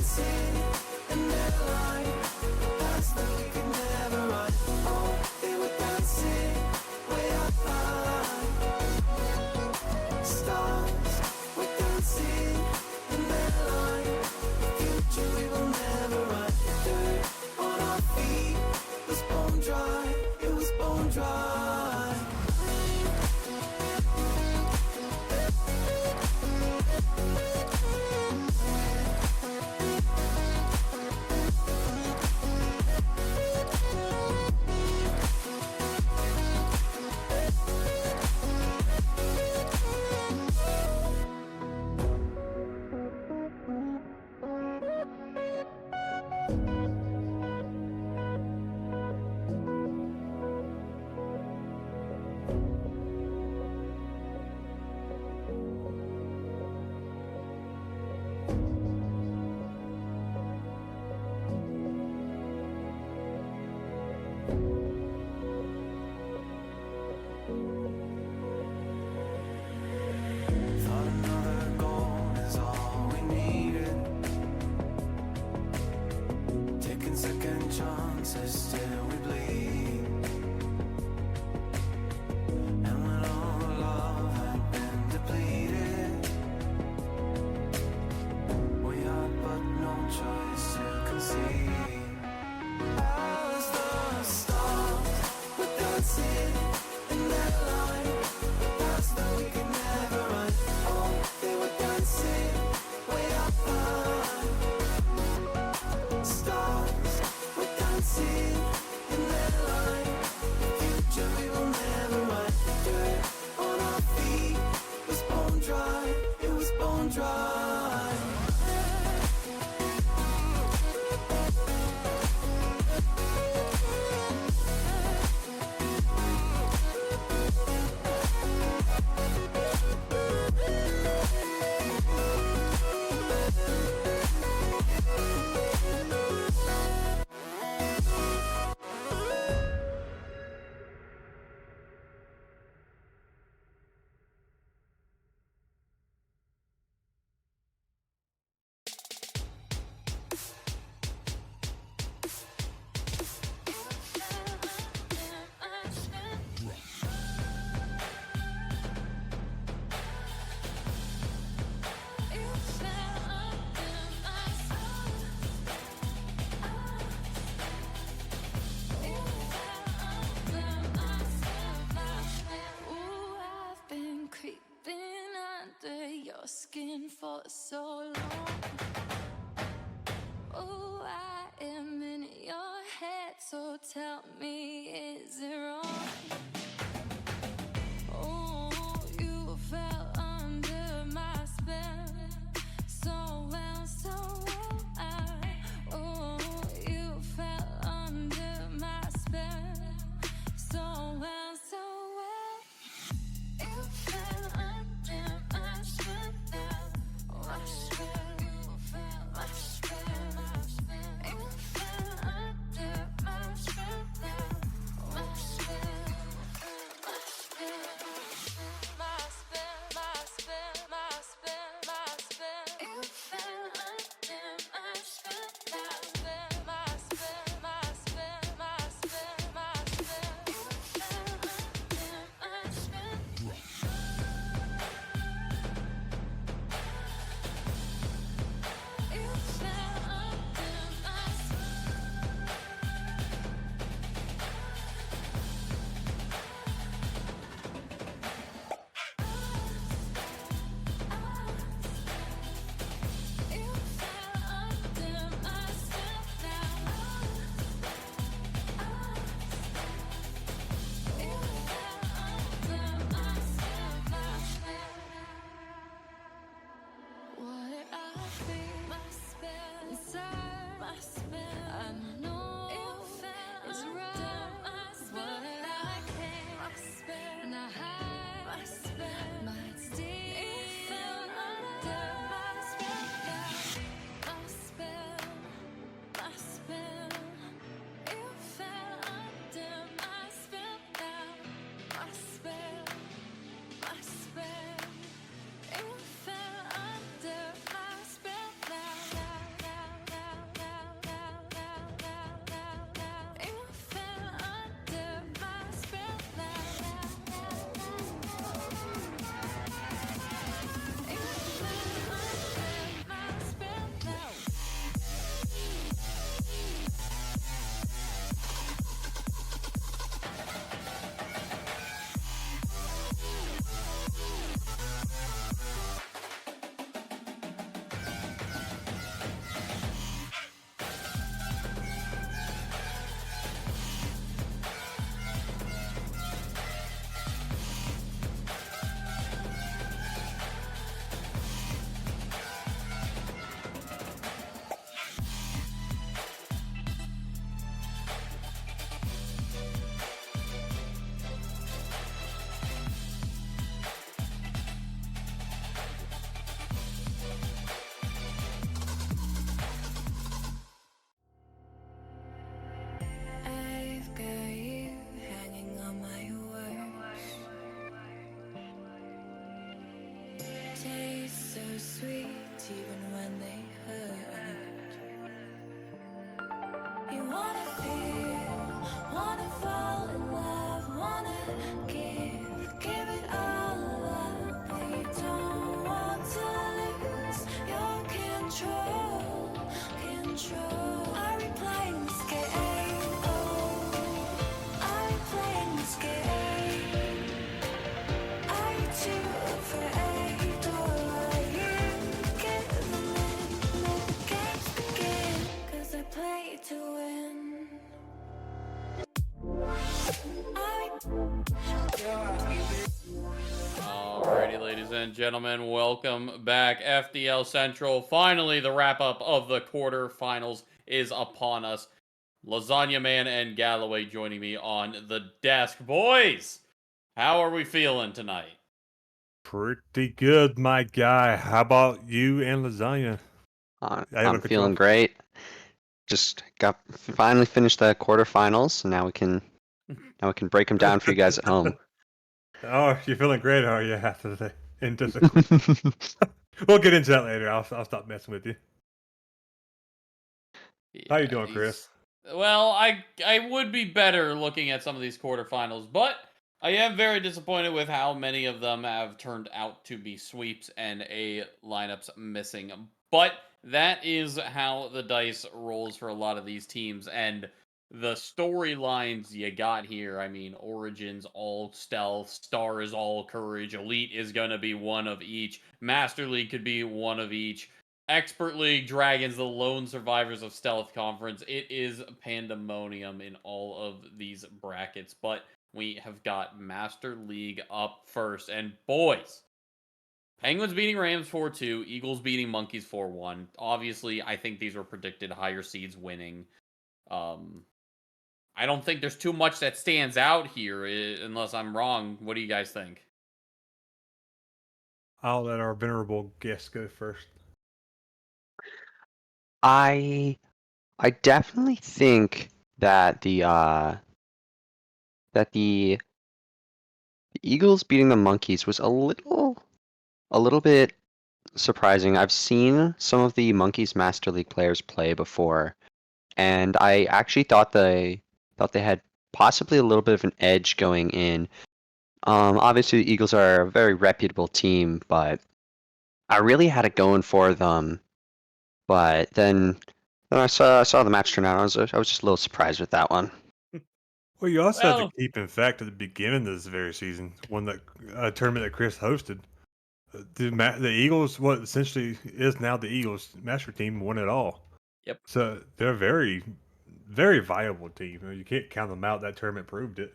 dancing in their line, past that we could never run. Oh, they were dancing way up high. Stars were dancing in their line, the future we will never run. Dirt on our feet was bone dry, it was bone dry. Thought another goal is all we needed. Taking second chances, still we bleed. And when all the love had been depleted, we had but no choice to concede. As the stars were dancing in their line, past that we could never run. Oh, they were dancing way up high. Stars were dancing in their line, future we will never run. Dirt on our feet was bone dry, it was bone dry. Your skin for so long. Oh, I am in your head, so tell me, is it wrong? Oh, you fell under my spell, so well, so well. Oh, you fell under my spell, so well, so well. You fell under my spell. My spell, you fell, my spell, you fell under my spell. Wanna feel, wanna fall in love, wanna give it all up. But you don't want to lose your control. Are we playing this game? Oh, are we playing this game? Are you too afraid, or are you giving in? Let the games begin, 'cause I play to win. Alrighty, ladies and gentlemen, welcome back. FDL Central. Finally, the wrap up of the quarterfinals is upon us. Lasagna Man and Galloway joining me on the desk. Boys, how are we feeling tonight? Pretty good, my guy. How about you and lasagna? I'm feeling great. Just got finally finished the quarterfinals, and now we can break them down for you guys at home. Oh, you're feeling great, are you? After the into the we'll get into that later. I'll stop messing with you. How you doing, Chris? Well, I would be better looking at some of these quarterfinals, but I am very disappointed with how many of them have turned out to be sweeps and a lineups missing. But that is how the dice rolls for a lot of these teams, and the storylines you got here. I mean, Origins all stealth, Star is all courage, Elite is gonna be one of each, Master League could be one of each. Expert League Dragons, the lone survivors of Stealth Conference. It is pandemonium in all of these brackets, but we have got Master League up first. And boys, Penguins beating Rams 4-2, Eagles beating Monkeys 4-1. Obviously, I think these were predicted higher seeds winning. I don't think there's too much that stands out here, unless I'm wrong. What do you guys think? I'll let our venerable guest go first. I definitely think that the Eagles beating the Monkeys was a little bit surprising. I've seen some of the Monkeys Master League players play before, and I actually thought they had possibly a little bit of an edge going in. Obviously, the Eagles are a very reputable team, but I really had it going for them. But then I saw the match turn out. I was just a little surprised with that one. Well, you also have Well, to keep in fact at the beginning of this very season, one that tournament that Chris hosted. The Eagles, what essentially is now the Eagles master team, won it all. yep. So they're a very, very viable team. You can't count them out. That tournament proved it.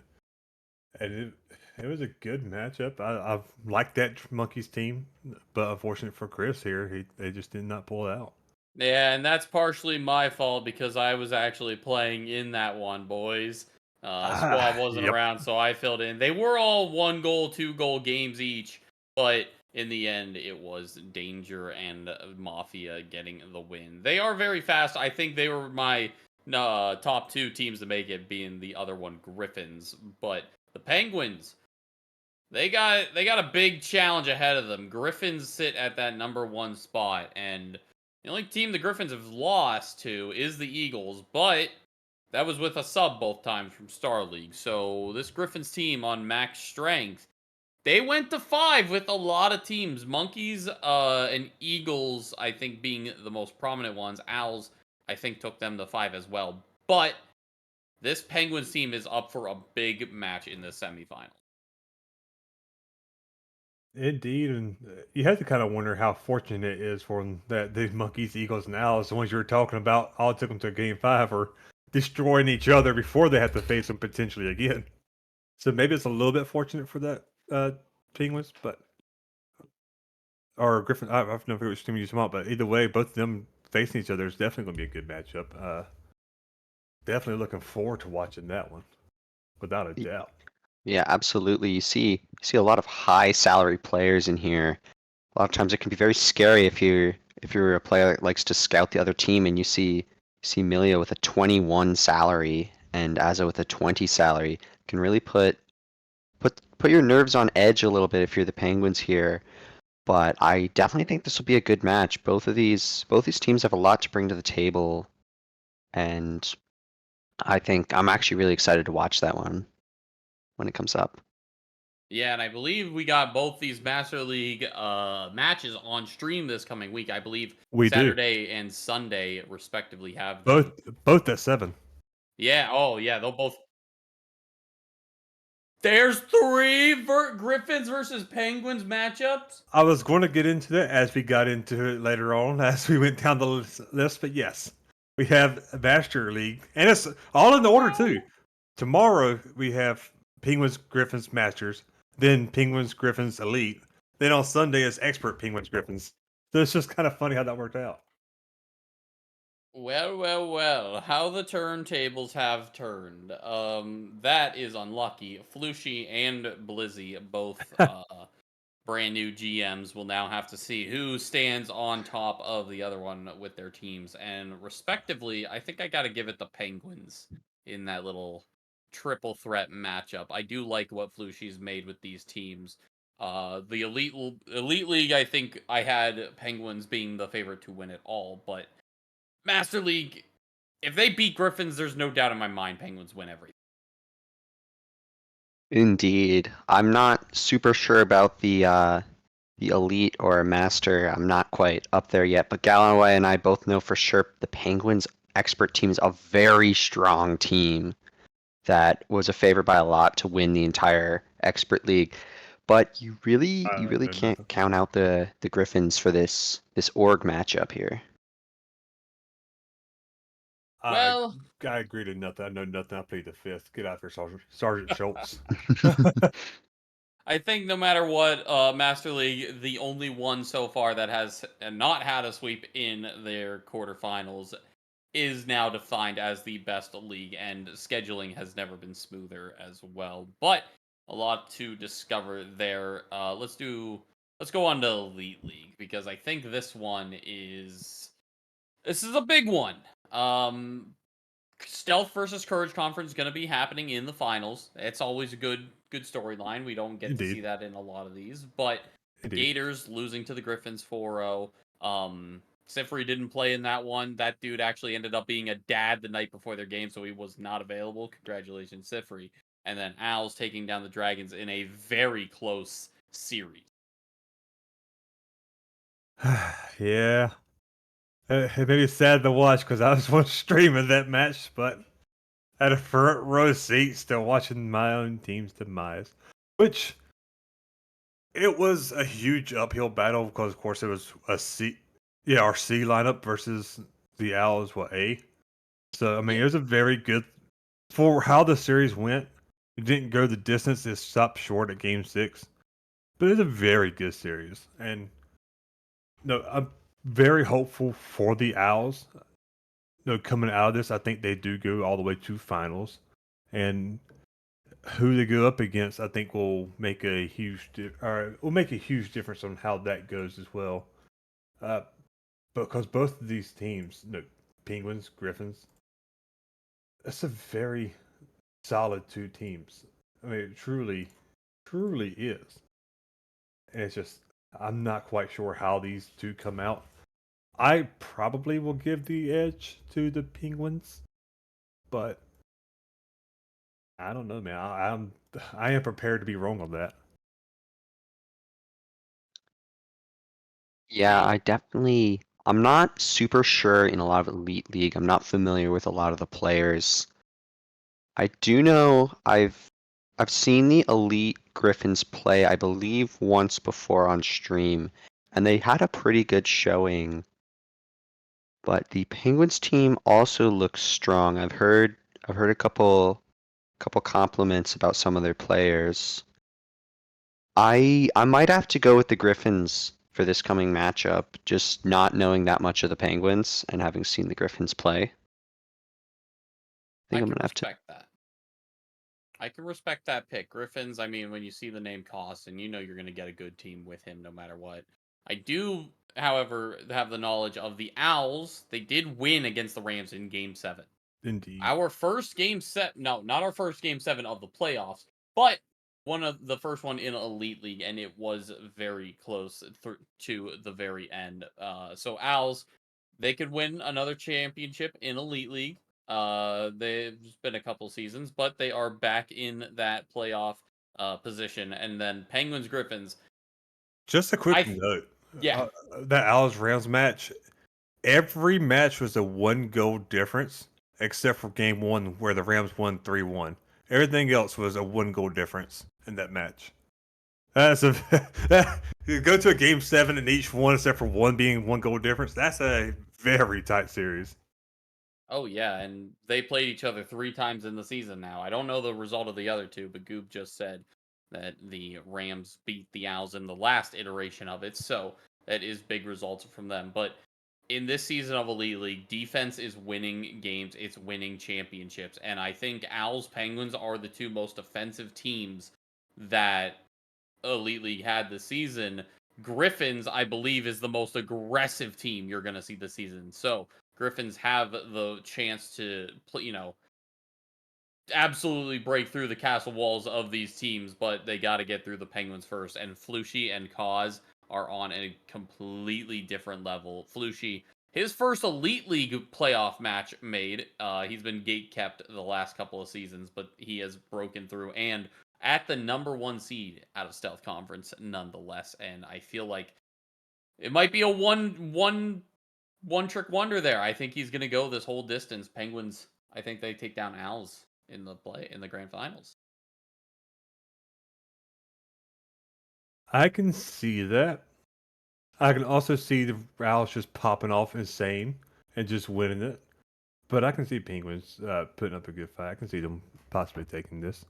And it was a good matchup. I've liked that Monkeys team, but unfortunate for Chris here, they just did not pull it out. Yeah, and that's partially my fault because I was actually playing in that one, boys. Squad wasn't Yep. around, so I filled in. They were all 1 goal, 2 goal games each, but in the end, it was Danger and Mafia getting the win. They are very fast. I think they were my top 2 teams to make it, being the other one, Griffins. But the Penguins, they got a big challenge ahead of them. Griffins sit at that #1 spot, and the only team the Griffins have lost to is the Eagles, but that was with a sub both times from Star League. So this Griffins team on max strength, they went to 5 with a lot of teams. Monkeys and Eagles, I think, being the most prominent ones. Owls, I think, took them to 5 as well. But this Penguins team is up for a big match in the semifinals. Indeed, and you have to kind of wonder how fortunate it is for them that the Monkeys, Eagles, and Owls, the ones you were talking about, all took them to Game 5, are destroying each other before they have to face them potentially again. So maybe it's a little bit fortunate for that Penguins, but or Griffin. I don't know which team you talking about, but either way, both of them facing each other is definitely going to be a good matchup. Definitely looking forward to watching that one, without a doubt. Yeah, absolutely. You see a lot of high salary players in here. A lot of times it can be very scary if you're a player that likes to scout the other team and you see Milia with a 21 salary and Asa with a 20 salary. Can really put your nerves on edge a little bit if you're the Penguins here. But I definitely think this will be a good match. Both these teams have a lot to bring to the table, and I think I'm actually really excited to watch that one when it comes up. Yeah, and I believe we got both these Master League matches on stream this coming week. I believe We do. Saturday and Sunday respectively have Both them. both at 7. Yeah, oh yeah, they'll both. There's three Griffins versus Penguins matchups. I was going to get into that as we got into it later on, as we went down the list. But yes, we have a Master League, and it's all in the order too. Tomorrow we have Penguins Griffins Masters, then Penguins Griffins Elite. Then on Sunday is Expert Penguins Griffins. So it's just kind of funny how that worked out. Well, well, well, how the turntables have turned. That is unlucky. Flushy and Blizzy, both brand new GMs, will now have to see who stands on top of the other one with their teams. And respectively, I think I got to give it the Penguins in that little triple threat matchup. I do like what Flushy's made with these teams. The Elite League, I think I had Penguins being the favorite to win it all, but Master League, if they beat Griffins, there's no doubt in my mind Penguins win everything. Indeed. I'm not super sure about the elite or master. I'm not quite up there yet, but Galloway and I both know for sure the Penguins expert team is a very strong team that was a favorite by a lot to win the entire expert league. But you really No, can't nothing. count out the Griffins for this org matchup here. I Well, I agree to nothing. I know nothing. I played the fifth. Get out there, Sergeant Schultz. I think no matter what, Master League, the only one so far that has not had a sweep in their quarterfinals, is now defined as the best league, and scheduling has never been smoother as well. But a lot to discover there. Let's go on to Elite League, because I think this is a big one. Um, Stealth versus Courage Conference is going to be happening in the finals. It's always a good storyline. We don't get to see Indeed, that in a lot of these, but indeed. Gators losing to the Griffins 4-0. Sifri didn't play in that one. That dude actually ended up being a dad the night before their game, so he was not available. Congratulations, Sifri. And then Owls taking down the Dragons in a very close series. Yeah, it made me sad to watch because I was one streaming that match, but had a front row seat still watching my own team's demise. Which it was a huge uphill battle because, of course, it was a C, yeah, our C lineup versus the Owls, what A. So I mean, Yeah, it was a very good for how the series went. It didn't go the distance; it stopped short at Game 6, but it's a very good series. And no, I'm very hopeful for the Owls. No, coming out of this, I think they do go all the way to finals, and who they go up against, I think will make a or will make a huge difference on how that goes as well. Uh, because both of these teams, no, Penguins, Griffins, that's a very solid two teams. I mean, it truly is. And it's just, I'm not quite sure how these two come out. I probably will give the edge to the Penguins, but I don't know, man. I am prepared to be wrong on that. Yeah, I'm not super sure in a lot of Elite League. I'm not familiar with a lot of the players. I do know I've seen the Elite Griffins play, I believe, once before on stream, and they had a pretty good showing. But the Penguins team also looks strong. I've heard a couple compliments about some of their players. I might have to go with the Griffins for this coming matchup, just not knowing that much of the Penguins and having seen the Griffins play. I I think I'm can gonna have to. respect that. I can respect that pick. Griffins, I mean, when you see the name cost and you know you're going to get a good team with him no matter what. I do, however, have the knowledge of the Owls. They did win against the Rams in game 7. Indeed. Our first game set, no, not our first game 7 of the playoffs, but one of the first one in Elite League, and it was very close to the very end. So Owls, they could win another championship in Elite League. There's been a couple seasons, but they are back in that playoff position. And then Penguins Griffins. Just a quick I note: yeah. uh, that Owls Rams match. Every match was a 1 goal difference, except for game one where the Rams won 3-1. Everything else was a 1 goal difference in that match. That's a you go to a game seven in each one, except for one being 1 goal difference. That's a very tight series. Oh yeah, and they played each other 3 times in the season now. I don't know the result of the other two, but Goob just said that the Rams beat the Owls in the last iteration of it, so that is big results from them. But in this season of Elite League, defense is winning games, it's winning championships, and I think Owls Penguins are the two most offensive teams that Elite League had this season. Griffins, I believe, is the most aggressive team you're going to see this season. So Griffins have the chance to, absolutely break through the castle walls of these teams, but they got to get through the Penguins first. And Flushy and Kaz are on a completely different level. Flushy, his first Elite League playoff match made. He's been gate kept the last couple of seasons, but he has broken through and at the number 1 seed out of Stealth Conference, nonetheless. And I feel like it might be a one trick wonder there. I think he's going to go this whole distance. Penguins, I think they take down Owls in the grand finals. I can see that. I can also see the Owls just popping off insane and just winning it. But I can see Penguins putting up a good fight. I can see them possibly taking this.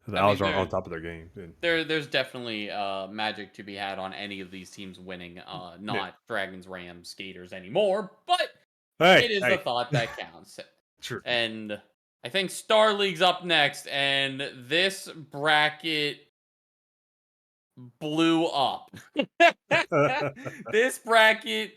The I Owls mean, aren't on top of their game. And, there's definitely magic to be had on any of these teams winning. yeah. Not Dragons, Rams, Skaters anymore, but Hey, it is the hey. thought that counts. True. And I think Star League's up next, and this bracket blew up. This bracket,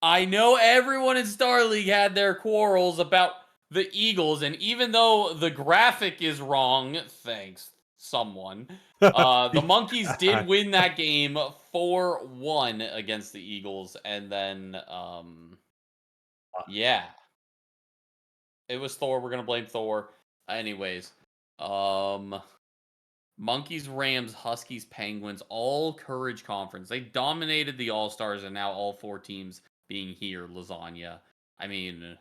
I know everyone in Star League had their quarrels about the Eagles, and even though the graphic is wrong, thanks someone, the Monkeys did win that game 4-1 against the Eagles, and then yeah, it was Thor. We're gonna blame Thor. Anyways, um Monkeys, Rams, Huskies, Penguins, all Courage Conference. They dominated the All Stars, and now all 4 teams being here, lasagna. I mean,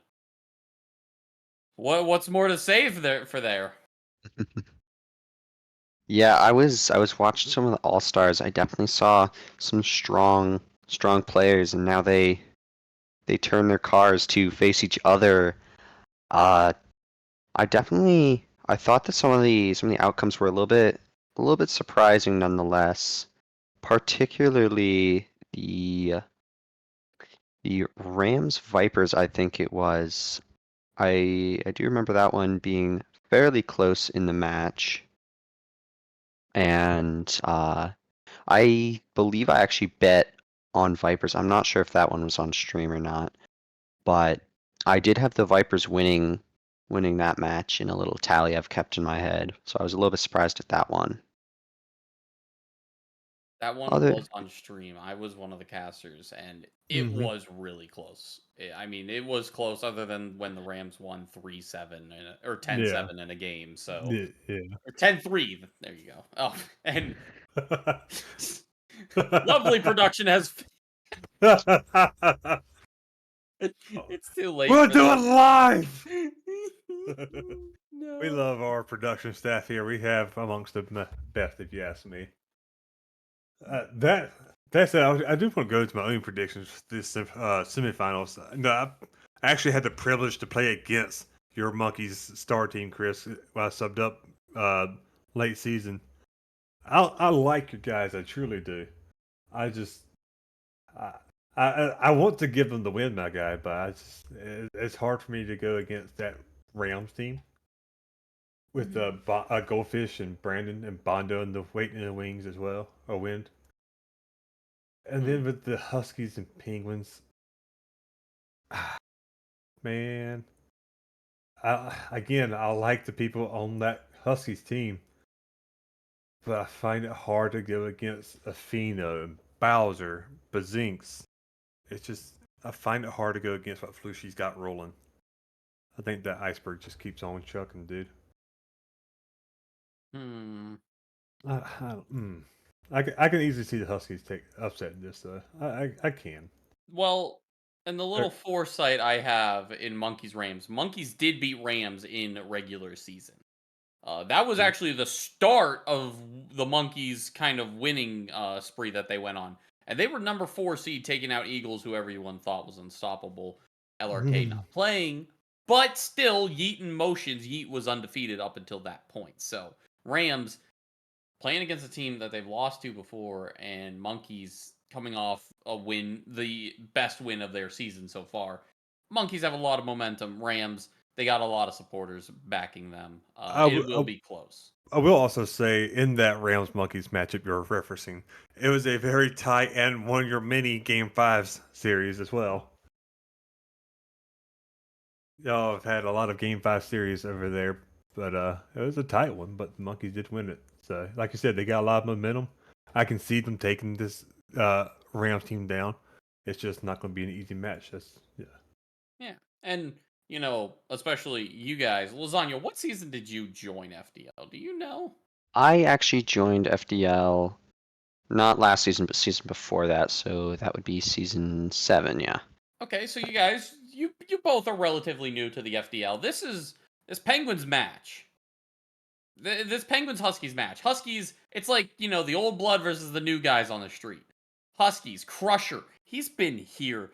what's more to say for there? Yeah, I was watching some of the All-Stars. I definitely saw some strong players, and now they turn their cars to face each other. Uh, I thought that some of the outcomes were a little bit surprising nonetheless. Particularly the Rams Vipers, I think it was. I do remember that one being fairly close in the match, and I believe I actually bet on Vipers. I'm not sure if that one was on stream or not, but I did have the Vipers winning that match in a little tally I've kept in my head. So I was a little bit surprised at that one. That one Other was on stream. I was one of the casters, and it hmm was really close. I mean, it was close, other than when the Rams won 3-7 or ten Yeah. seven in a game. So Yeah. Yeah. or 10-3. There you go. Oh, and lovely production has. It's too late We'll for do it this. live. We No. love our production staff here. We have amongst the best, if you ask me. That said, I do want to go to my own predictions for this semifinals. No, I actually had the privilege to play against your Monkeys star team, Chris, when I subbed up late season. I like you guys, I truly do. I just I, I want to give them the win, my guy, but it's hard for me to go against that Rams team with Goldfish and Brandon and Bondo and the waiting in the wings as well, or wind. And then with the Huskies and Penguins, man, I like the people on that Huskies team, but I find it hard to go against Afino, Bowser, Bazinks. It's just I find it hard to go against what Flushy's got rolling. I think that iceberg just keeps on chucking, dude. Hmm. I can easily see the Huskies take upset this. I can. Well, and the little Er, foresight I have in Monkeys Rams, Monkeys did beat Rams in regular season. That was mm, actually the start of the Monkeys kind of winning spree that they went on. And they were number 4 seed, taking out Eagles, who everyone thought was unstoppable. LRK not playing, but still, Yeet in motions. Yeet was undefeated up until that point. So, Rams playing against a team that they've lost to before, and Monkeys coming off a win, the best win of their season so far. Monkeys have a lot of momentum. Rams, they got a lot of supporters backing them. I, It w- will be close. I will also say in that Rams Monkeys matchup you're referencing, it was a very tight and one of your mini Game Fives series as well. Y'all have had a lot of Game Five series over there, but it was a tight one. But the Monkeys did win it. So, like you said, they got a lot of momentum. I can see them taking this Rams team down. It's just not going to be an easy match. That's yeah. Yeah. And, especially you guys, Lasagna, what season did you join FDL? Do you know? I actually joined FDL not last season, but season before that. So that would be season 7. Yeah. Okay, so you guys, you both are relatively new to the FDL. This Penguins match. This Penguins Huskies match. Huskies, it's like, the old blood versus the new guys on the street. Huskies, Crusher. He's been here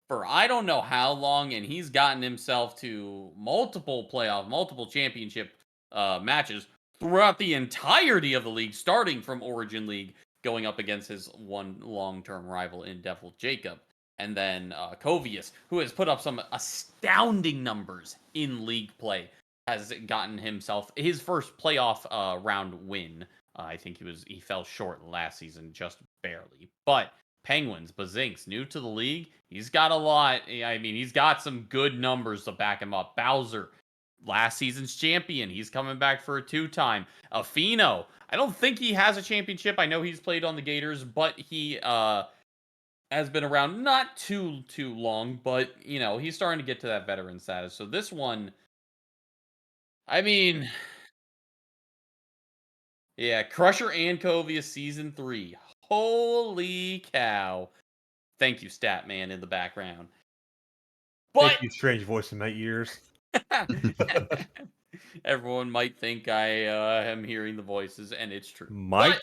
for I don't know how long, and he's gotten himself to multiple playoff, multiple championship matches throughout the entirety of the league, starting from Origin League, going up against his one long-term rival in Devil Jacob. And then Covius, who has put up some astounding numbers in league play, has gotten himself his first playoff round win. I think he fell short last season, just barely. But Penguins, Bazinks, new to the league, he's got a lot. I mean, he's got some good numbers to back him up. Bowser, last season's champion, he's coming back for a 2-time. Afino, I don't think he has a championship. I know he's played on the Gators, but he has been around not too long. But he's starting to get to that veteran status. So this one, I mean, yeah, Crusher and Covia season 3. Holy cow. Thank you, Statman in the background. But Thank you, strange voice in my ears. everyone might think I am hearing the voices, and it's true. But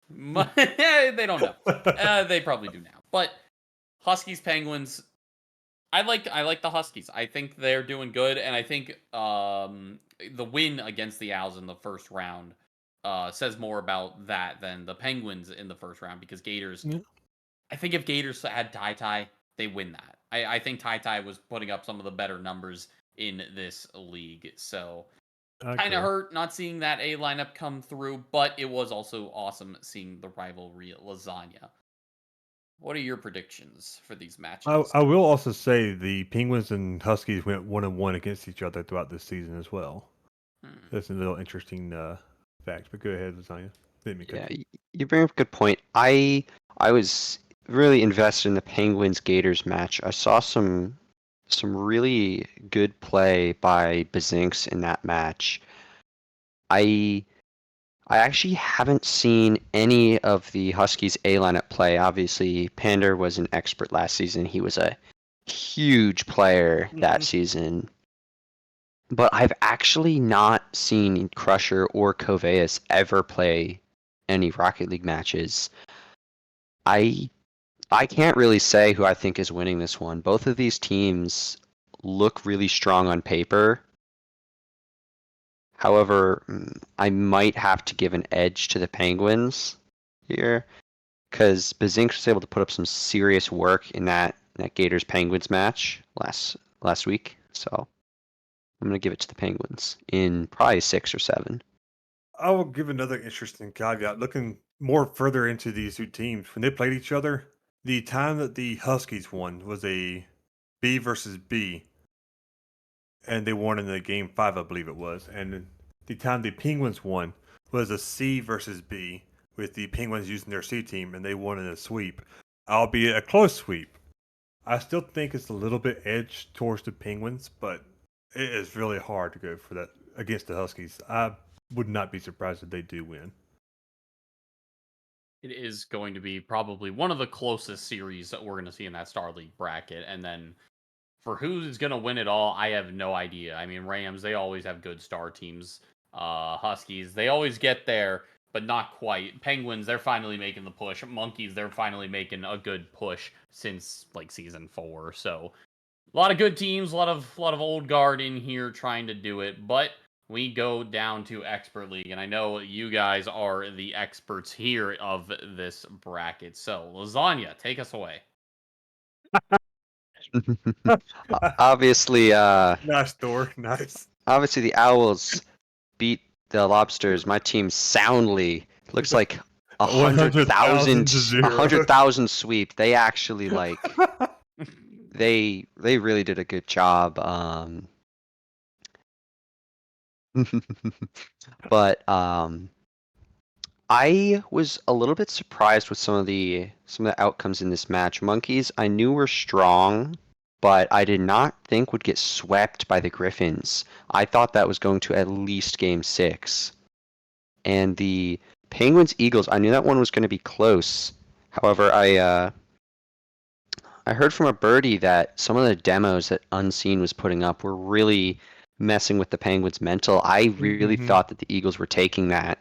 Might. they don't know. They probably do now. But Huskies, Penguins, I like the Huskies. I think they're doing good, and I think the win against the Owls in the first round says more about that than the Penguins in the first round because Gators. Yeah, I think if Gators had Tai, they win that. I think Tai was putting up some of the better numbers in this league, so I kind of agree. hurt not seeing that A lineup come through, but it was also awesome seeing the rivalry at Lasagna. What are your predictions for these matches? I will also say the Penguins and Huskies went 1-1 against each other throughout this season as well. Hmm. That's a little interesting fact. But go ahead, Lasagna. Didn't mean to Yeah. cut you. You bring up a good point. I was really invested in the Penguins Gators match. I saw some really good play by Bazinks in that match. I I actually haven't seen any of the Huskies A lineup play. Obviously, Pander was an expert last season. He was a huge player that season. But I've actually not seen Crusher or Coveus ever play any Rocket League matches. I I can't really say who I think is winning this one. Both of these teams look really strong on paper. However, I might have to give an edge to the Penguins here because Bazinks was able to put up some serious work in that Gators Penguins match last week. So I'm gonna give it to the Penguins in probably 6 or 7. I will give another interesting caveat. Looking more further into these two teams, when they played each other, the time that the Huskies won was a B versus B, and they won in the game five, I believe it was. And the time the Penguins won was a C versus B, with the Penguins using their C team, and they won in a sweep, albeit a close sweep. I still think it's a little bit edged towards the Penguins, but it is really hard to go for that against the Huskies. I would not be surprised if they do win. It is going to be probably one of the closest series that we're going to see in that Star League bracket. And then for who's going to win it all, I have no idea. I mean, Rams, they always have good star teams. Huskies, they always get there, but not quite. Penguins, they're finally making the push. Monkeys, they're finally making a good push since like season 4. So a lot of good teams, a lot of old guard in here trying to do it, but we go down to expert league, and I know you guys are the experts here of this bracket. So lasagna, take us away. Obviously, Nice, Thor. Nice. obviously the Owls beat the Lobsters. My team soundly. Looks like a 100,000 to 0. 100,000 sweep. They actually like they really did a good job. But I was a little bit surprised with some of the outcomes in this match. Monkeys, I knew were strong, but I did not think would get swept by the Griffins. I thought that was going to at least game 6. And the Penguins Eagles, I knew that one was going to be close. However, I heard from a birdie that some of the demos that Unseen was putting up were really messing with the Penguins' mental. I really Mhm. thought that the Eagles were taking that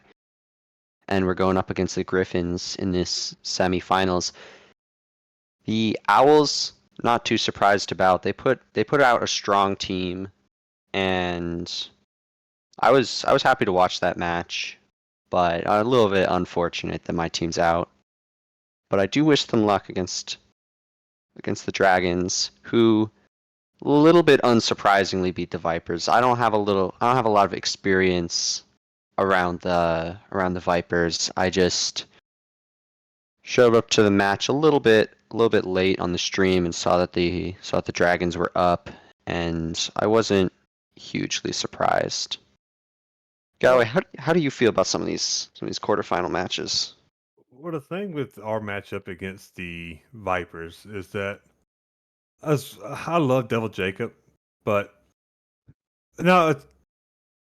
and we're going up against the Griffins in this semifinals. The Owls, not too surprised about. They put out a strong team, and I was happy to watch that match, but a little bit unfortunate that my team's out. But I do wish them luck against the Dragons, who a little bit unsurprisingly beat the Vipers. I don't have a lot of experience around the Vipers. I just showed up to the match a little bit late on the stream and saw that the Dragons were up, and I wasn't hugely surprised. Galloway, Well, how do you feel about some of these quarterfinal matches? well, the thing with our matchup against the Vipers is that I love Devil Jacob, but no,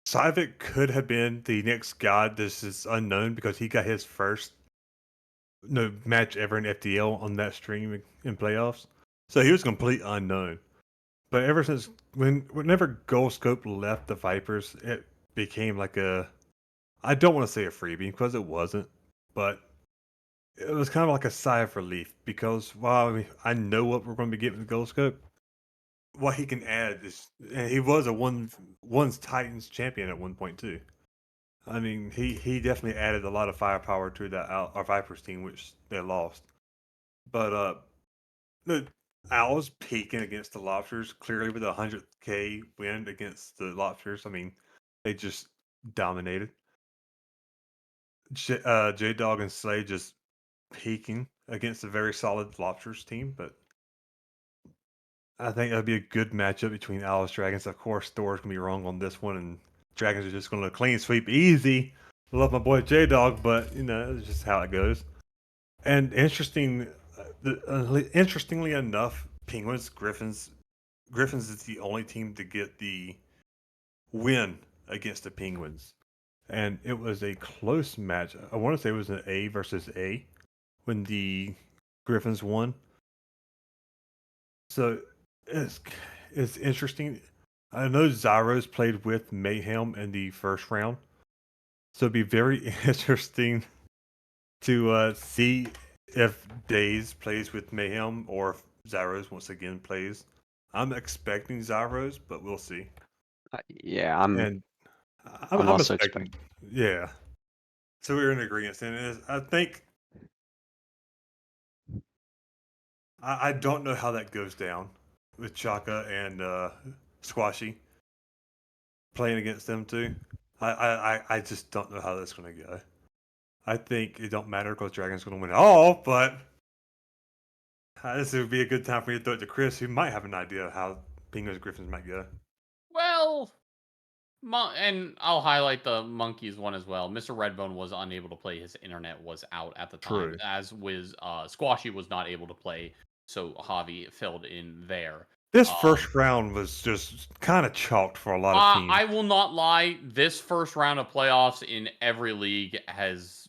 Saivik could have been the next god. This is unknown because he got his first no match ever in FDL on that stream in playoffs, so he was complete unknown. But ever since whenever Gold Scope left the Vipers, it became like a I don't want to say a freebie because it wasn't, but it was kind of like a sigh of relief because while I know what we're going to be getting with Gold Scope, what he can add is and he was a one's Titans champion at one point too. I mean, he definitely added a lot of firepower to that our Vipers team, which they lost. But the Owls peaking against the Lobsters clearly with a 100K win against the Lobsters. I mean, they just dominated. J Dog and Slay just peaking against a very solid Lobsters team, but I think that'd be a good matchup between Alice Dragons. Of course, Thor's gonna be wrong on this one, and Dragons are just gonna clean sweep easy. Love my boy J Dog, but it's just how it goes. And interestingly enough, Griffins is the only team to get the win against the Penguins, and it was a close match. I want to say it was an A versus A when the Griffins won. So it's it's interesting. I know Zyros played with Mayhem in the first round, so it'd be very interesting to see if Days plays with Mayhem or if Zyros once again plays. I'm expecting Zyros, but we'll see. Yeah, I'm And I'm I'm also expecting, expecting. yeah. So we're in agreement. And I think I don't know how that goes down with Chaka and Squashy playing against them too. I just don't know how that's going to go. I think it don't matter because Dragon's going to win it all, but this would be a good time for me to throw it to Chris, who might have an idea of how Penguins Griffins might go. Well, and I'll highlight the Monkeys one as well. Mr. Redbone was unable to play; his internet was out at the time. True. As was Squashy was not able to play, so Javi filled in there. This first round was just kind of chalked for a lot of teams. I will not lie. This first round of playoffs in every league has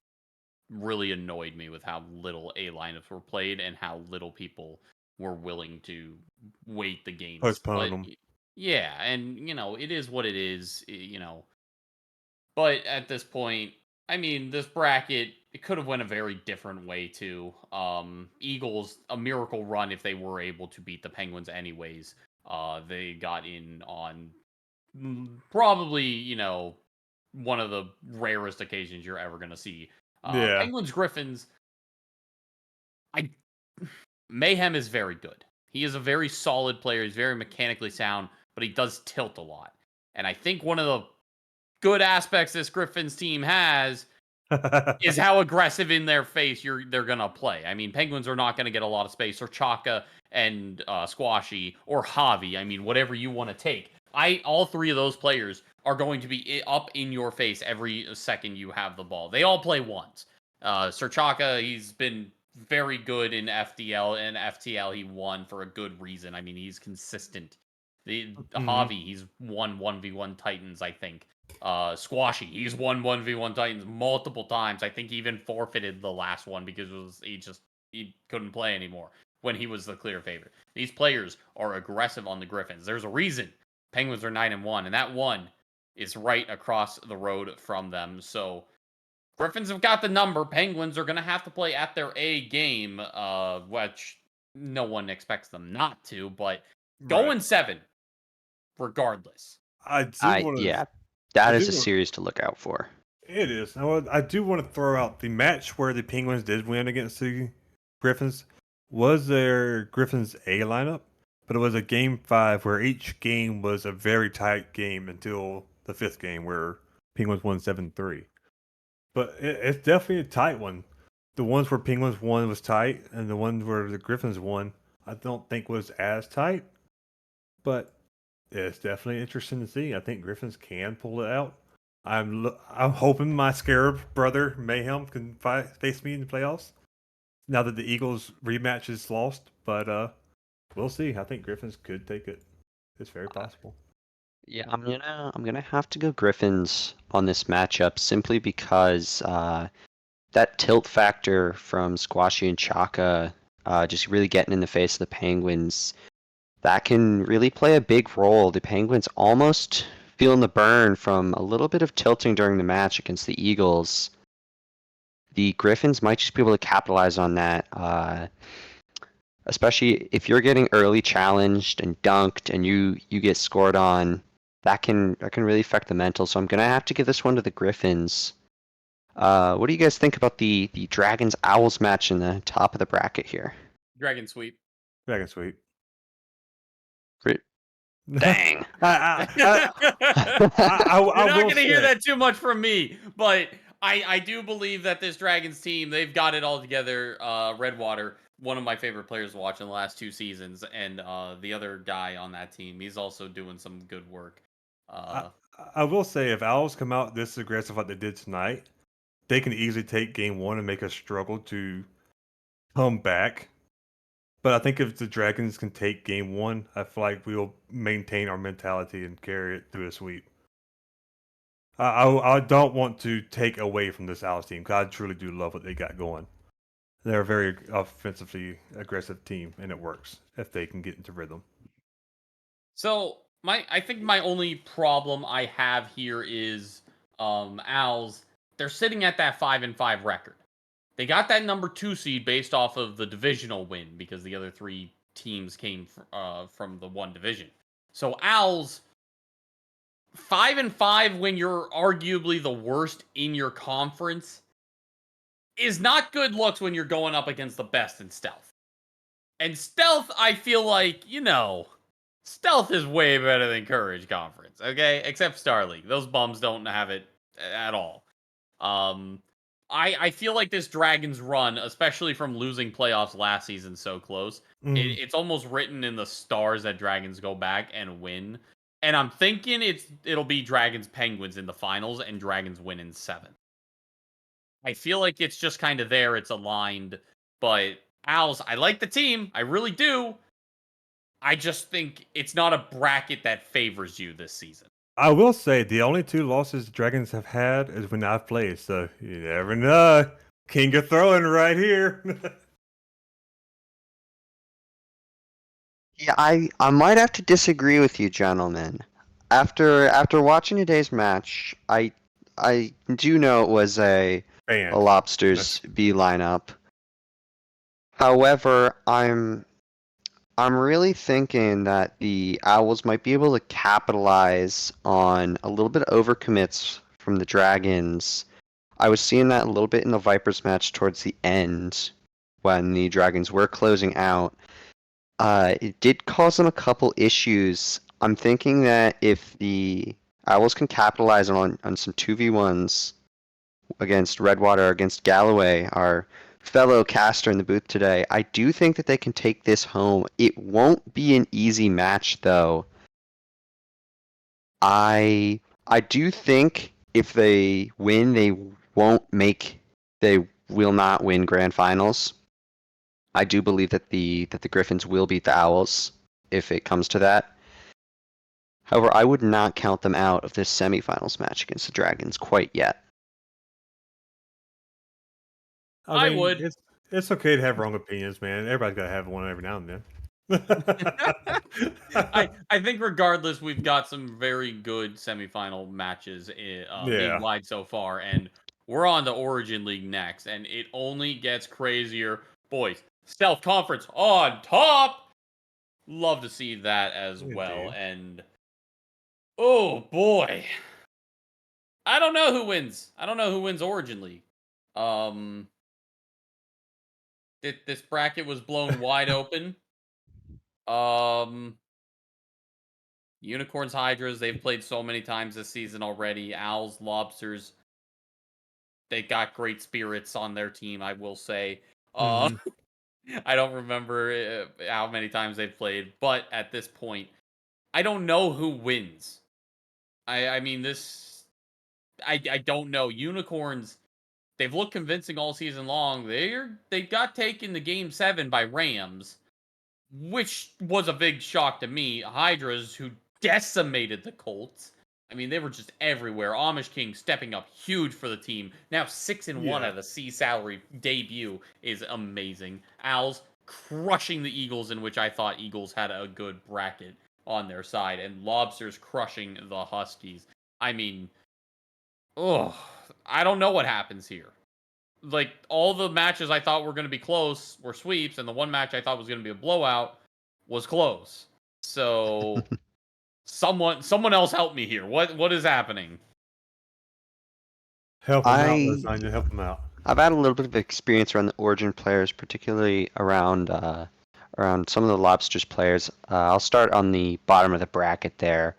really annoyed me with how little A lineups were played and how little people were willing to wait the games. Postpone But them. yeah, and it is what it is. But at this point, I mean, this bracket it could have went a very different way too. Eagles a miracle run if they were able to beat the Penguins anyways. They got in on probably one of the rarest occasions you're ever gonna see. Yeah. Penguins Griffins. I Mayhem is very good. He is a very solid player. He's very mechanically sound, but he does tilt a lot. And I think one of the good aspects this Griffins team has is how aggressive in their face they're gonna play. I mean, Penguins are not gonna get a lot of space, or Chaka and Squashy or Javi. I mean, whatever you want to take. All three of those players are going to be up in your face every second you have the ball. They all play once. Sir Chaka, he's been very good in FDL and FTL. He won for a good reason. I mean, he's consistent. The Mhm. Javi, he's won 1v1 Titans, I think. Squashy, he's won 1v1 Titans multiple times. I think he even forfeited the last one because he couldn't play anymore when he was the clear favorite. These players are aggressive on the Griffins. There's a reason Penguins are 9-1, and that one is right across the road from them. So Griffins have got the number. Penguins are going to have to play at their A game, which no one expects them not to, but Right. going 7 regardless. I do want to. Yeah, I that is do a want. series to look out for. It is. I do want to throw out the match where the Penguins did win against the Griffins. Was their Griffins A lineup, but it was a game 5 where each game was a very tight game until the fifth game where Penguins won 7-3. But it's definitely a tight one. The ones where Penguins won was tight, and the ones where the Griffins won, I don't think was as tight. But it's definitely interesting to see. I think Griffins can pull it out. I'm hoping my scarab brother Mayhem can face me in the playoffs. Now that the Eagles rematch is lost, but we'll see. I think Griffins could take it. It's very possible. Yeah, I'm gonna have to go Griffins on this matchup simply because that tilt factor from Squashy and Chaka, just really getting in the face of the Penguins, that can really play a big role. The Penguins almost feeling the burn from a little bit of tilting during the match against the Eagles. The Griffins might just be able to capitalize on that, especially if you're getting early challenged and dunked and you get scored on. That can really affect the mental. So I'm gonna have to give this one to the Griffins. What do you guys think about the Dragons Owls match in the top of the bracket here? Dragon sweep. Dragon sweep. Dang. I, You're I, I not will going to hear say. that too much from me, but I do believe that this Dragons team, they've got it all together. Redwater, one of my favorite players to watch in the last 2 seasons, and the other guy on that team, he's also doing some good work. I, Uh, I will say if Owls come out this aggressive like they did tonight, they can easily take game 1 and make us struggle to come back. But I think if the Dragons can take game 1, I feel like we'll maintain our mentality and carry it through a sweep. I don't want to take away from this Owls team because I truly do love what they got going. They're a very offensively aggressive team, and it works if they can get into rhythm. So I think my only problem I have here is Owls. They're sitting at that 5-5 record. They got that number 2 seed based off of the divisional win because the other 3 teams came from the one division. So Owls 5-5 when you're arguably the worst in your conference is not good looks when you're going up against the best in stealth. And stealth, I feel like, stealth is way better than courage conference, okay? Except Star League. Those bums don't have it at all. Um, I feel like this Dragons run, especially from losing playoffs last season so close, Mm. it's almost written in the stars that Dragons go back and win. And I'm thinking it'll be Dragons Penguins in the finals and Dragons win in 7. I feel like it's just kind of there, it's aligned, but Owls, I like the team, I really do. I just think it's not a bracket that favors you this season. I will say the only 2 losses the Dragons have had is when I've played, so you never know. King of throwing right here. Yeah, I might have to disagree with you, gentlemen. After watching today's match, I do know it was a Banned. Lobsters B lineup. However, I'm really thinking that the Owls might be able to capitalize on a little bit of overcommits from the Dragons. I was seeing that a little bit in the Vipers match towards the end when the Dragons were closing out. It did cause them a couple issues. I'm thinking that if the Owls can capitalize on some 2v1s against Redwater, against Galloway, our fellow caster in the booth today, I do think that they can take this home. It won't be an easy match, though. I do think if they win, they will not win grand finals. I do believe that the Griffins will beat the Owls if it comes to that. However, I would not count them out of this semifinals match against the Dragons quite yet. I would. It's okay to have wrong opinions, man. Everybody's got to have one every now and then. I think regardless, we've got some very good semifinal matches league Yeah. wide so far, and we're on the Origin League next, and it only gets crazier. Boys, Stealth Conference on top. Love to see that as well. Indeed. And oh boy, I don't know who wins. I don't know who wins Origin League. Um, this bracket was blown wide open. Um, Unicorns, Hydras, they've played so many times this season already. Owls, Lobsters, they got great spirits on their team, I will say. Uh, Mhm. I don't remember how many times they've played, but at this point, I don't know who wins. I mean, I don't know. Unicorns, they've looked convincing all season long. They got taken to game 7 by Rams, which was a big shock to me. Hydras, who decimated the Colts. I mean, they were just everywhere. Amish King stepping up huge for the team. Now 6-1 Yeah. at a C salary debut is amazing. Owls crushing the Eagles, in which I thought Eagles had a good bracket on their side, and Lobsters crushing the Huskies. I mean, oh, I don't know what happens here. Like, all the matches I thought were going to be close were sweeps, and the one match I thought was going to be a blowout was close. So someone else help me here. What is happening? Help them out, I Lasagna. Help them out. I've had a little bit of experience around the Origin players, particularly around some of the Lobsters players. I'll start on the bottom of the bracket there.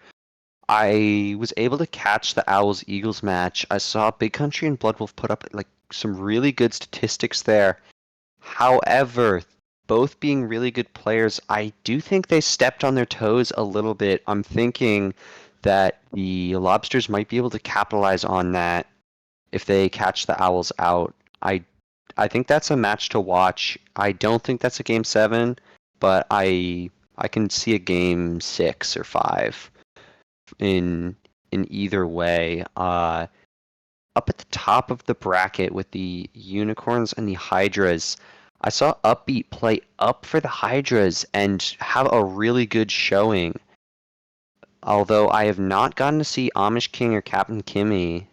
I was able to catch the Owls Eagles match. I saw Big Country and Bloodwolf put up like some really good statistics there. However, both being really good players, I do think they stepped on their toes a little bit. I'm thinking that the Lobsters might be able to capitalize on that if they catch the Owls out. I I think that's a match to watch. I don't think that's a game 7, but I can see a game 6 or 5 in either way. Up at the top of the bracket with the Unicorns and the Hydras, I saw Upbeat play up for the Hydras and have a really good showing. Although I have not gotten to see Amish King or Captain Kimmy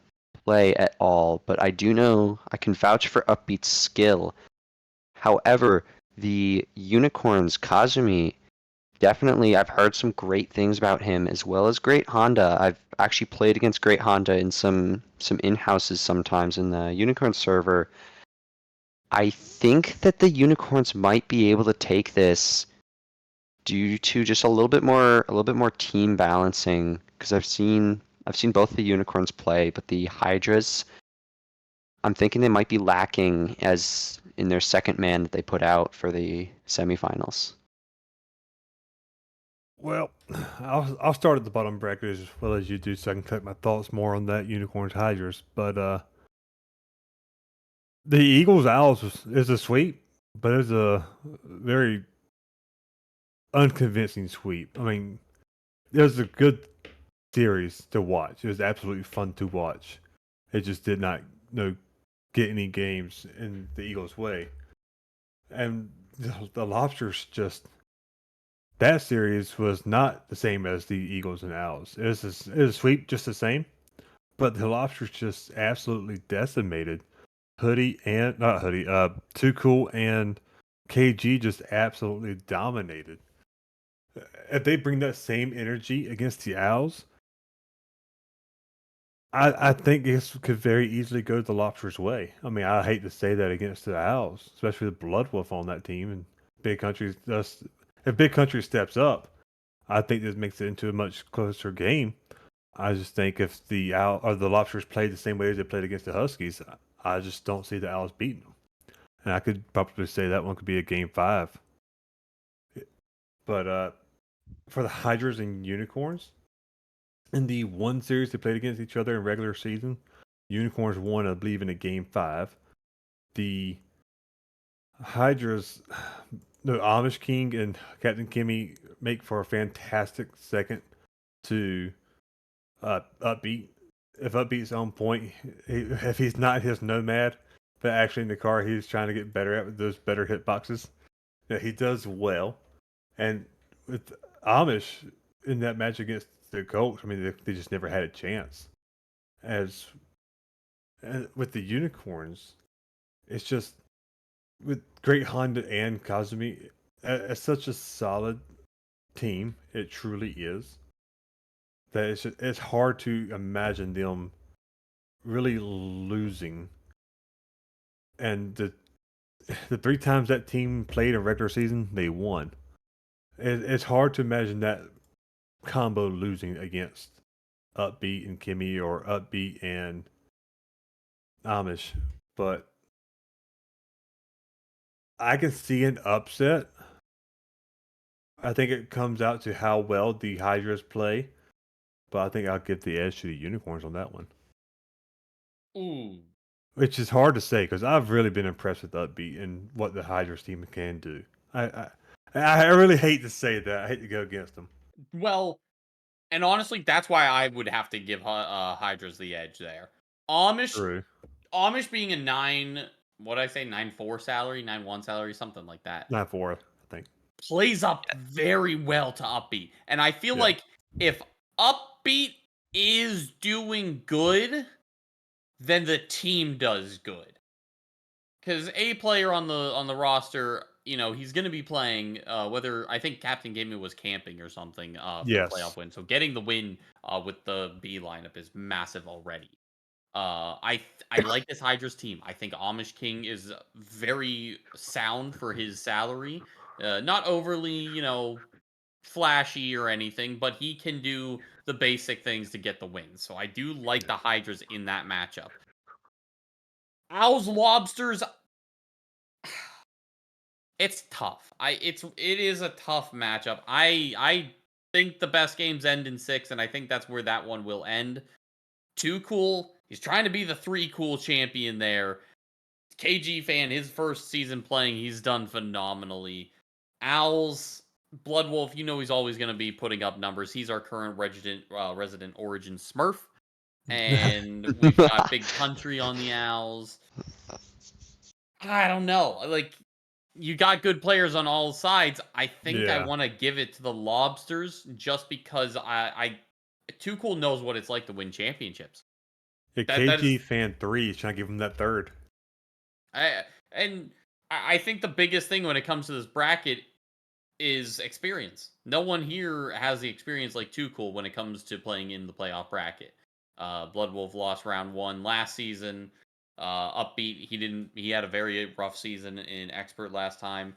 play at all, but I do know I can vouch for Upbeat's skill. However, the Unicorns, Kazumi, definitely I've heard some great things about him, as well as Great Honda. I've actually played against Great Honda in some in-houses sometimes in the Unicorn server. I think that the Unicorns might be able to take this due to just a little bit more team balancing, because I've seen both the Unicorns play, but the Hydras, I'm thinking they might be lacking as in their second man that they put out for the semifinals. Well, I'll start at the bottom bracket as well as you do, so I can collect my thoughts more on that Unicorns Hydras. But the Eagles Owls is a sweep, but it's a very unconvincing sweep. I mean, it was a good series to watch. It was absolutely fun to watch. It just did not, get any games in the Eagles' way. And the Lobsters just that series was not the same as the Eagles and Owls. It was a sweep just the same, but the Lobsters just absolutely decimated Hoodie and not Hoodie, Too Cool and KG just absolutely dominated. If they bring that same energy against the Owls, I think this could very easily go the Lobsters' way. I mean, I hate to say that against the Owls, especially the Blood Wolf on that team. And Big Country does, if Big Country steps up, I think this makes it into a much closer game. I just think if the Owl or the Lobsters played the same way as they played against the Huskies, I just don't see the Owls beating them. And I could probably say that one could be a game 5. But for the Hydras and Unicorns, in the one series they played against each other in regular season, Unicorns won, I believe, in a game 5. The Hydras, the Amish King and Captain Kimmy make for a fantastic second to Upbeat. If Upbeat's on point, if he's not his nomad, but actually in the car he's trying to get better at those better hitboxes, yeah, he does well. And with Amish in that match against the Colts, I mean, they just never had a chance. As with the Unicorns, it's just with Great Honda and Kazumi, as such a solid team, it truly is. That it's hard to imagine them really losing. And the 3 times that team played in regular season, they won. It's hard to imagine that combo losing against Upbeat and Kimmy or Upbeat and Amish, but I can see an upset. I think it comes out to how well the Hydras play, but I think I'll give the edge to the Unicorns on that one. Ooh. Which is hard to say because I've really been impressed with Upbeat and what the Hydras team can do. I really hate to say that. I hate to go against them. Well, and honestly, that's why I would have to give Hydras the edge there. Amish True. Amish being a 9, what I say, 9-4 salary, 9-1 salary, something like that, 9-4, I think. plays up very well to Upbeat. And I feel Yeah. like if Upbeat is doing good, then the team does good. Because a player on the roster, he's going to be playing. Whether I think Captain Gaming was camping or something for the playoff Yes. win, so getting the win with the B lineup is massive already. I like this Hydra's team. I think Amish King is very sound for his salary. Not overly, flashy or anything, but he can do the basic things to get the win. So I do like the Hydras in that matchup. Owls Lobsters, it's tough. It is a tough matchup. I think the best games end in 6, and I think that's where that one will end. Too Cool. He's trying to be the 3 cool champion there. KG fan, his first season playing, he's done phenomenally. Owls, Blood Wolf, he's always going to be putting up numbers. He's our current resident Origin Smurf. And we've got Big Country on the Owls. I don't know. Like, you got good players on all sides. I think I Yeah. want to give it to the Lobsters just because I Too Cool knows what it's like to win championships. Yeah, That is KG fan 3 is trying to give him that third. I and I think the biggest thing when it comes to this bracket is experience. No one here has the experience like Too Cool when it comes to playing in the playoff bracket. Blood Wolf lost round 1 last season. Upbeat, he had a very rough season in Expert last time.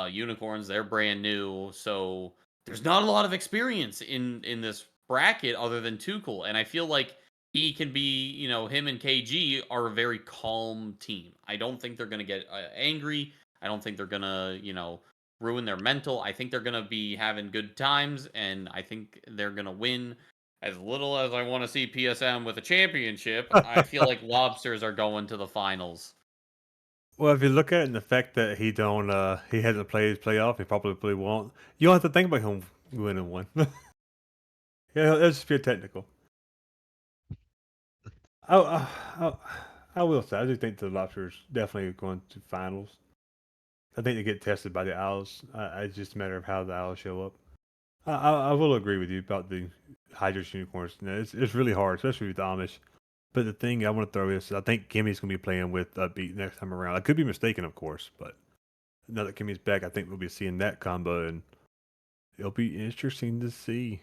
Unicorns, they're brand new, so there's not a lot of experience in this bracket other than Too Cool, and I feel like he can be, him and KG are a very calm team. I don't think they're gonna get angry. I don't think they're gonna, ruin their mental. I think they're gonna be having good times, and I think they're gonna win. As little as I want to see PSM with a championship, I feel like Lobsters are going to the finals. Well, if you look at it in the fact that he hasn't played his playoff, he probably won't. You don't have to think about him winning one. Yeah, let's just be technical. I, I, I, I will say, I do think the Lobsters definitely going to finals. I think they get tested by the Owls. It's just a matter of how the Owls show up. I will agree with you about the Hydras Unicorns. You know, it's really hard, especially with the Amish. But the thing I want to throw is I think Kimmy's going to be playing with Beat next time around. I could be mistaken, of course, but now that Kimmy's back, I think we'll be seeing that combo, and it'll be interesting to see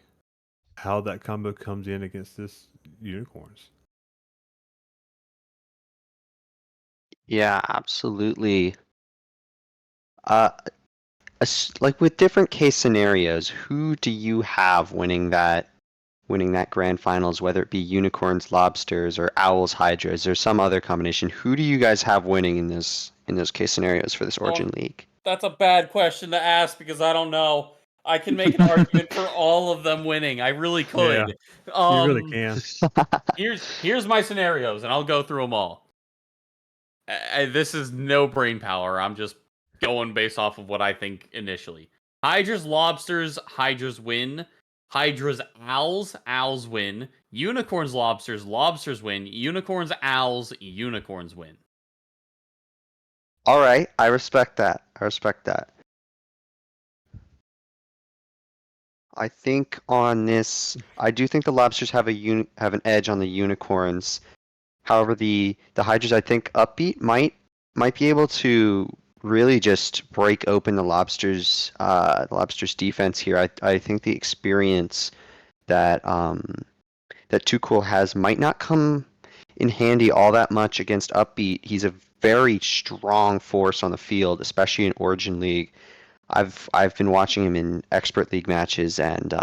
how that combo comes in against this Unicorns. Yeah, absolutely. Uh, like with different case scenarios, who do you have winning that grand finals, whether it be unicorns, lobsters, or owls, hydras, or some other combination? Who do you guys have winning in those case scenarios for this Origin League? That's a bad question to ask because I don't know. I can make an argument for all of them winning. I really Yeah, could. you really can. Here's my scenarios, and I'll go through them all. This is no brain power. I'm just going based off of what I think initially. Hydra's lobsters, Hydra's win. Hydra's owls, owls win. Unicorns lobsters, lobsters win. Unicorns owls, unicorns win. All right, I respect that. I respect that. I think on this, I do think the lobsters have have an edge on the unicorns. However, the hydras, I think upbeat might be able to really just break open the lobsters defense here. I think the experience that that Too Cool has might not come in handy all that much against upbeat. He's a very strong force on the field, especially in Origin League. I've been watching him in expert league matches, and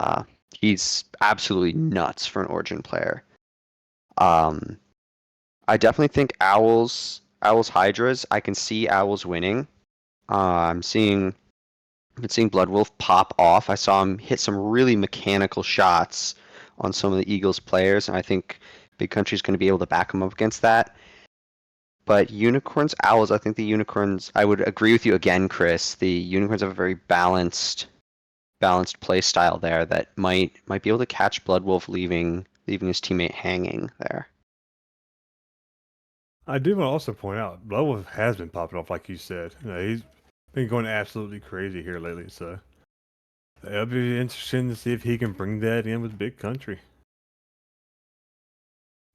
he's absolutely nuts for an Origin player. Um, I definitely think Owls Hydras. I can see Owls winning. I've been seeing Blood Wolf pop off. I saw him hit some really mechanical shots on some of the Eagles players, and I think Big Country's going to be able to back him up against that. But Unicorns, Owls, I think the Unicorns, I would agree with you again, Chris. The Unicorns have a very balanced play style there that might be able to catch Bloodwolf leaving his teammate hanging there. I do want to also point out, Bloodwolf has been popping off, like you said. You know, he's been going absolutely crazy here lately, so it'll be interesting to see if he can bring that in with Big Country.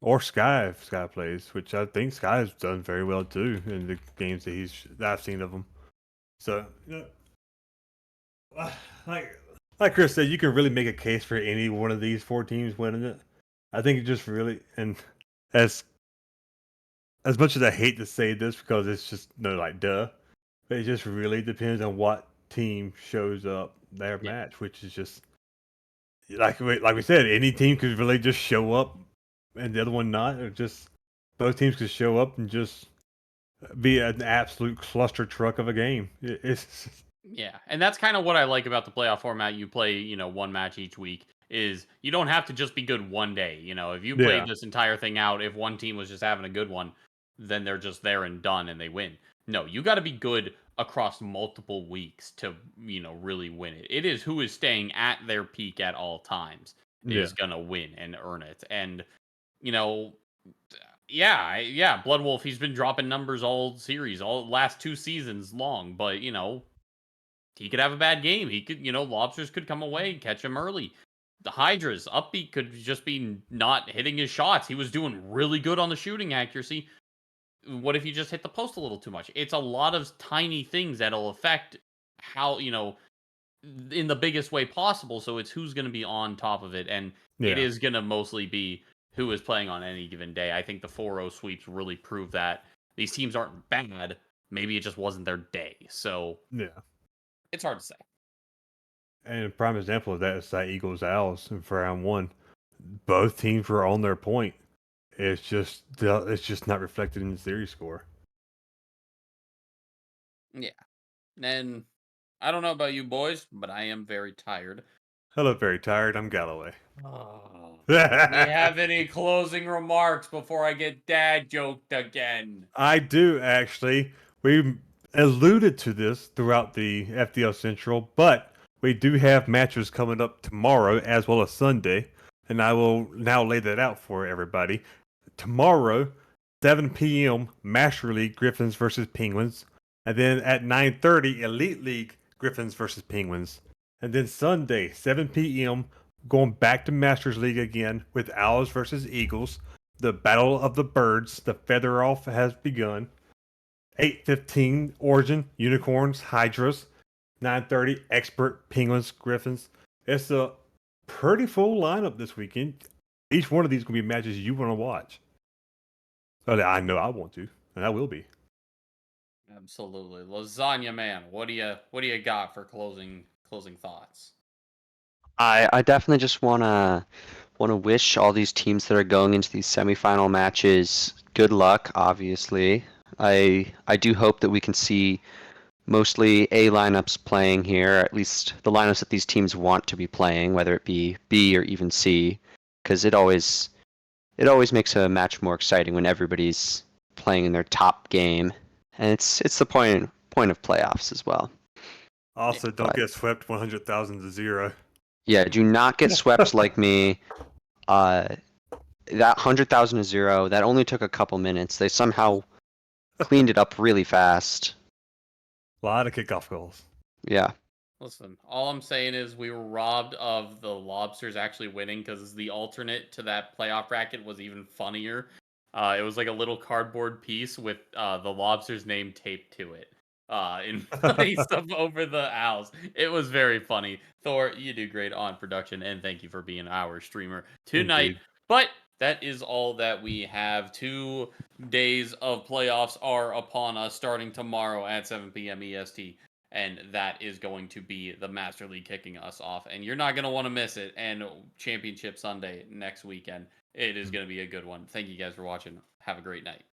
Or Sky, if Sky plays, which I think Sky has done very well too in the games that I've seen of him. So, you know, like Chris said, you can really make a case for any one of these four teams winning it. I think it just really, and as much as I hate to say this because it's just like duh, but it just really depends on what team shows up their Yeah. match, which is just like we said, any team could really just show up and the other one not, or just both teams could show up and just be an absolute cluster truck of a game. It's Yeah, and that's kind of what I like about the playoff format. You play, one match each week. Is you don't have to just be good one day. If you played yeah, this entire thing out, if one team was just having a good one, then they're just there and done and they win. No, you got to be good across multiple weeks to, really win it. It is who is staying at their peak at all times yeah, is going to win and earn it. And, you know, yeah, Blood Wolf, he's been dropping numbers all series, all last 2 seasons long, but, he could have a bad game. He could, lobsters could come away and catch him early. The Hydras, Upbeat could just be not hitting his shots. He was doing really good on the shooting accuracy. What if you just hit the post a little too much? It's a lot of tiny things that'll affect how, in the biggest way possible. So it's who's going to be on top of it. And it yeah, is going to mostly be who is playing on any given day. I think the 4-0 sweeps really prove that these teams aren't bad. Maybe it just wasn't their day. So yeah. it's hard to say. And a prime example of that is that Eagles Owls for round one. Both teams were on their point. It's just not reflected in the series score. Yeah. And I don't know about you boys, but I am very tired. I look very tired. I'm Galloway. Do you have any closing remarks before I get dad joked again? I do actually. We alluded to this throughout the FDL Central, but we do have matches coming up tomorrow as well as Sunday, and I will now lay that out for everybody. Tomorrow, 7 p.m. Master League Griffins versus Penguins, and then at 9:30 Elite League Griffins versus Penguins, and then Sunday, 7 p.m. going back to Masters League again with Owls versus Eagles. The Battle of the Birds, the feather off has begun. 8:15 Origin, Unicorns, Hydras. 9:30 Expert, Penguins, Griffins. It's a pretty full lineup this weekend. Each one of these going to be matches you want to watch. So I know I want to, and I will be. Absolutely. Lasagna man, what do you got for closing thoughts? I definitely just wanna wish all these teams that are going into these semifinal matches good luck. Obviously, I do hope that we can see mostly A lineups playing here, at least the lineups that these teams want to be playing, whether it be B or even C, because it always makes a match more exciting when everybody's playing in their top game, and it's the point of playoffs as well. Also, don't But get swept 100,000 to 0. yeah, do not get swept like me. Uh, that 100,000 to 0, that only took a couple minutes. They somehow cleaned it up really fast. A lot of kickoff goals. Yeah. Listen, all I'm saying is we were robbed of the Lobsters actually winning because the alternate to that playoff bracket was even funnier. It was like a little cardboard piece with the Lobsters' name taped to it in place of over the Owls. It was very funny. Thor, you do great on production, and thank you for being our streamer tonight. Indeed. But that is all that we have. 2 days of playoffs are upon us starting tomorrow at 7 p.m. EST. And that is going to be the Master League kicking us off. And you're not going to want to miss it. And Championship Sunday next weekend. It is going to be a good one. Thank you guys for watching. Have a great night.